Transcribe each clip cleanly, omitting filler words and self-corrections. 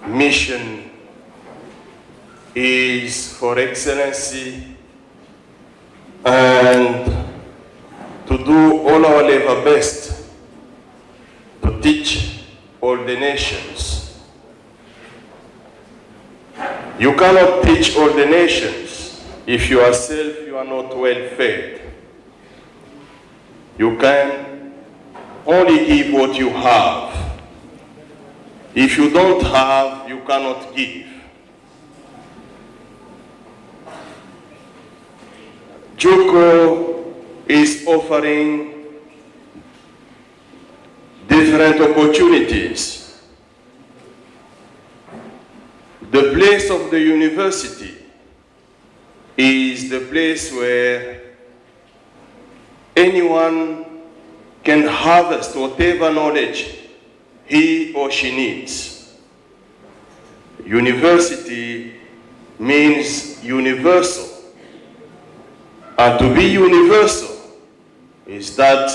mission is for excellency and to do all our level best to teach all the nations. You cannot teach all the nations if yourself you are not well fed. You can only give what you have. If you don't have, you cannot give. JUCO is offering different opportunities. The place of the university is the place where anyone can harvest whatever knowledge he or she needs. University means universal. And to be universal is that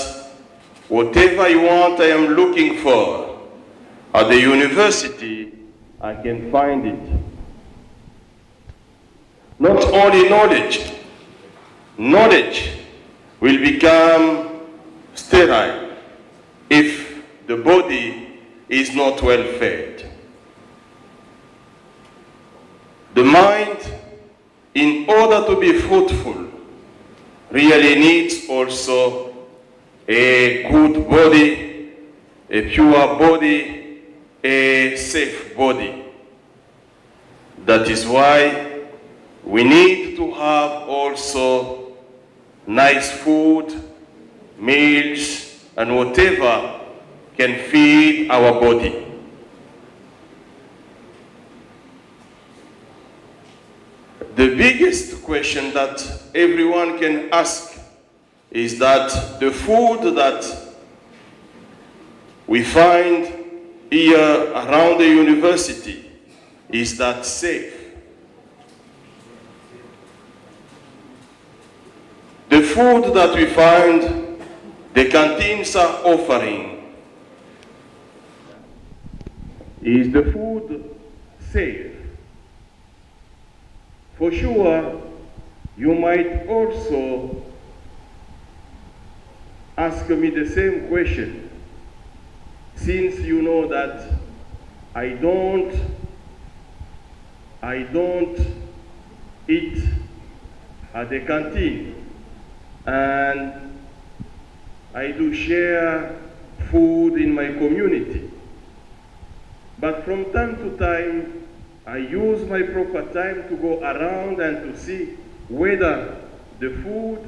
whatever you want, I am looking for. At the university, I can find it. Not only knowledge, knowledge will become sterile if the body is not well fed. The mind, in order to be fruitful, really needs also a good body, a pure body, a safe body. That is why we need to have also nice food, meals, and whatever can feed our body. The biggest question that everyone can ask is that the food that we find here around the university, is that safe? The food that we find the canteens are offering, is the food safe? For sure, you might also ask me the same question, since you know that I don't eat at the canteen, and I do share food in my community. But from time to time, I use my proper time to go around and to see whether the food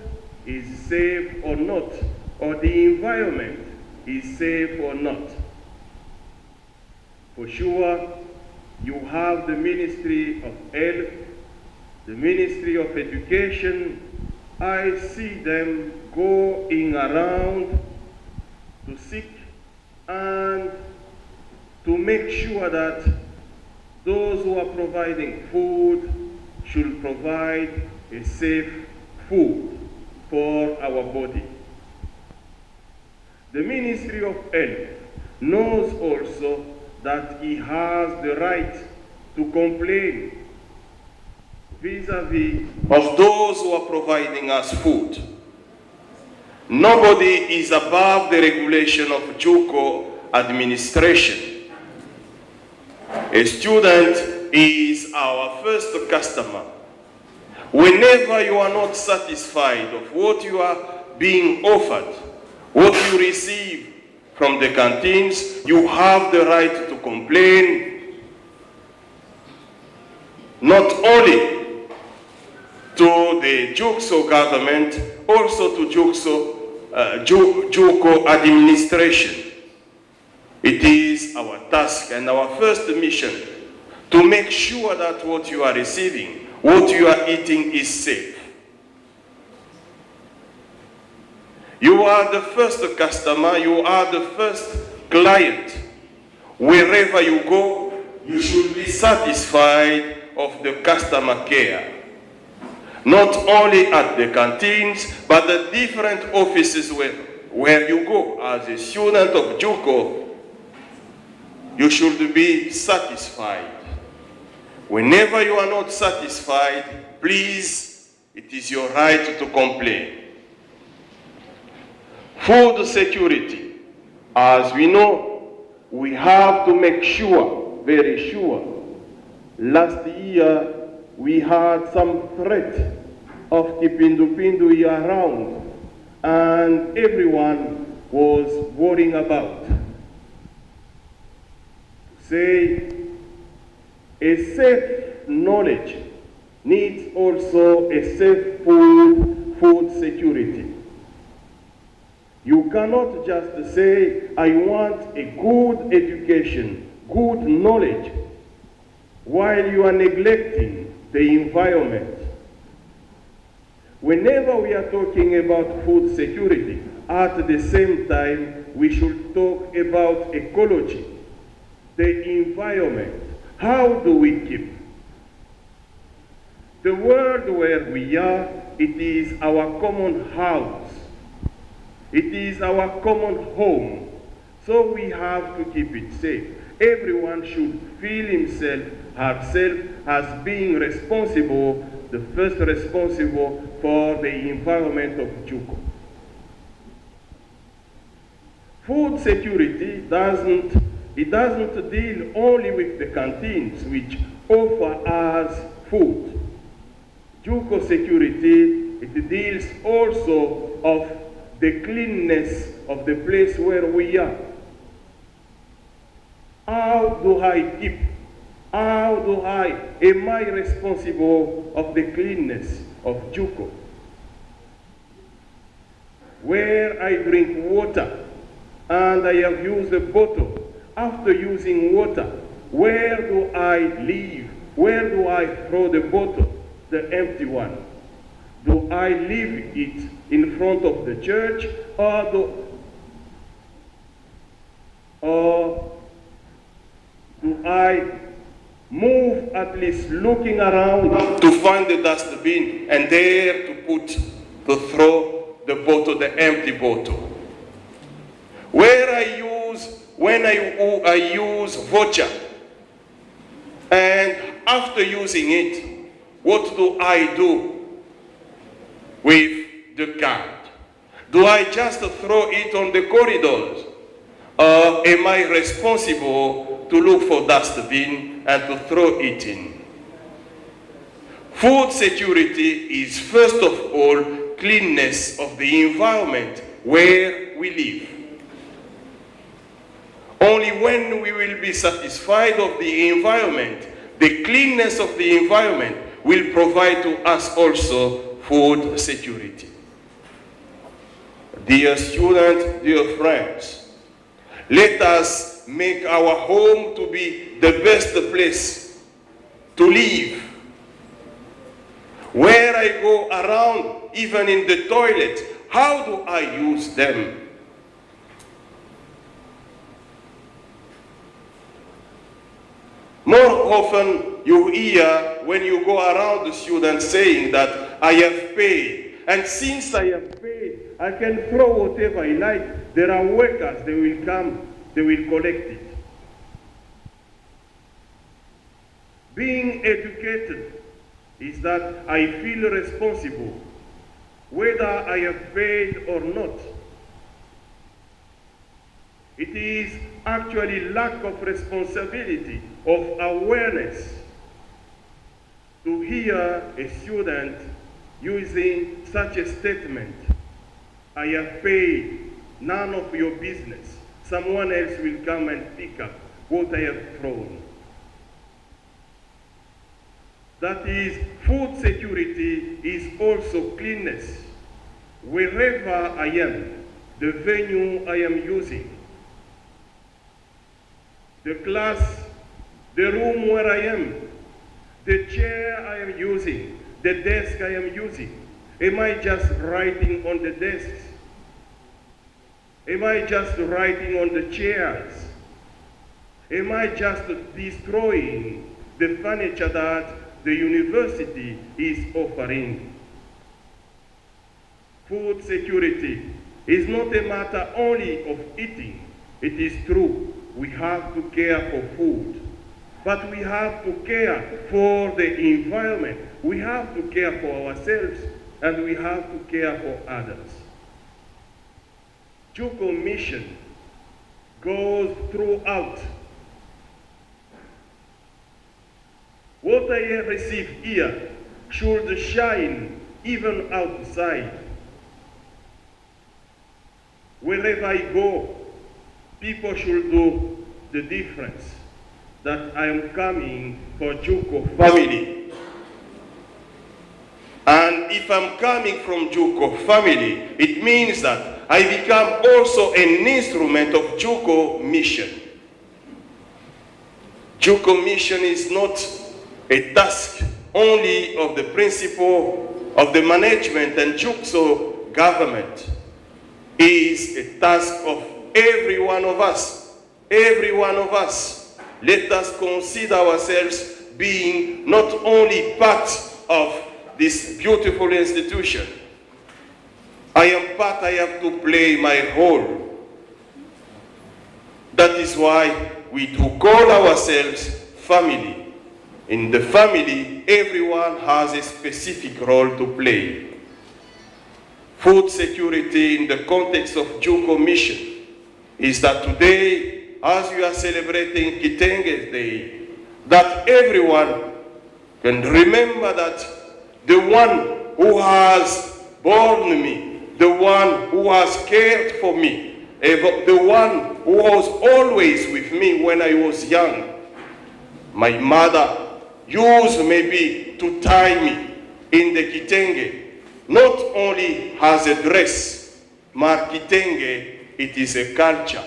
is safe or not, or the environment is safe or not. For sure, you have the Ministry of Health, the Ministry of Education. I see them going around to seek and to make sure that those who are providing food should provide a safe food for our body. The Ministry of Health knows also that he has the right to complain vis-à-vis of those who are providing us food. Nobody is above the regulation of JUCO administration. A student is our first customer. Whenever you are not satisfied of what you are being offered, what you receive from the canteens, you have the right to complain, not only to the JUCO government, also to JUCO administration. It is our task and our first mission to make sure that what you are receiving, what you are eating is safe. You are the first customer, you are the first client. Wherever you go, you should be satisfied of the customer care. Not only at the canteens, but the different offices where you go as a student of JUCO. you should be satisfied. Whenever you are not satisfied, please, it is your right to complain. Food security, as we know, we have to make sure, very sure. Last year, we had some threat of kipindupindu around, and everyone was worrying about. Say, a safe knowledge needs also a safe food security. You cannot just say, I want a good education, good knowledge, while you are neglecting the environment. Whenever we are talking about food security, at the same time, we should talk about ecology, the environment. How do we keep? The world where we are, it is our common house. It is our common home. So we have to keep it safe. Everyone should feel himself, herself, as being responsible, the first responsible for the environment of JUCO. Food security doesn't deal only with the canteens which offer us food. JUCO security, it deals also of the cleanness of the place where we are. How do I keep? Am I responsible of the cleanness of JUCO? Where I drink water and I have used a bottle, after using water, where do I leave? Where do I throw the bottle, the empty one? Do I leave it in front of the church, or do I move at least looking around to find the dustbin and there to throw the bottle, the empty bottle? When I use voucher, and after using it, what do I do with the card? Do I just throw it on the corridors? Or am I responsible to look for dustbin and to throw it in? Food security is first of all cleanness of the environment where we live. Only when we will be satisfied of the environment, the cleanness of the environment will provide to us also food security. Dear students, dear friends, let us make our home to be the best place to live. Where I go around, even in the toilet, how do I use them? More often you hear when you go around the students saying that I have paid, and since I have paid, I can throw whatever I like. There are workers, they will come, they will collect it. Being educated is that I feel responsible, whether I have paid or not. It is actually lack of responsibility, of awareness, to hear a student using such a statement: I have paid, none of your business. Someone else will come and pick up what I have thrown. That is, food security is also cleanness. Wherever I am, the venue I am using, the class, the room where I am, the chair I am using, the desk I am using. Am I just writing on the desks? Am I just writing on the chairs? Am I just destroying the furniture that the university is offering? Food security is not a matter only of eating. It is true. we have to care for food, but we have to care for the environment. We have to care for ourselves, and we have to care for others. JUCO mission goes throughout. What I have received here should shine even outside. Wherever I go, people should do the difference that I am coming for JUCO family. And if I'm coming from JUCO family, it means that I become also an instrument of JUCO mission. JUCO mission is not a task only of the principal of the management and JUCO government. It is a task of every one of us. Every one of us. Let us consider ourselves being not only part of this beautiful institution. I am part, I have to play my role. That is why we do call ourselves family. In the family, everyone has a specific role to play. Food security in the context of JUCO mission is that today, as we are celebrating Kitenge's Day, that everyone can remember that the one who has born me, the one who has cared for me, the one who was always with me when I was young, my mother used maybe to tie me in the Kitenge, not only has a dress, but Kitenge, it is a culture.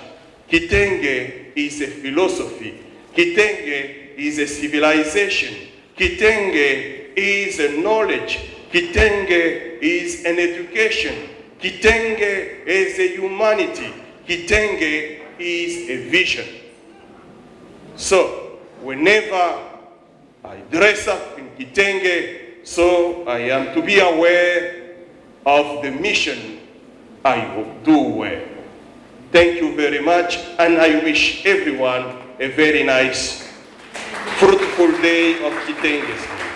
Kitenge is a philosophy. Kitenge is a civilization. Kitenge is a knowledge. Kitenge is an education. Kitenge is a humanity. Kitenge is a vision. So, whenever I dress up in Kitenge, so I am to be aware of the mission I do wear. Thank you very much, and I wish everyone a very nice, fruitful day of Kitenge's Day.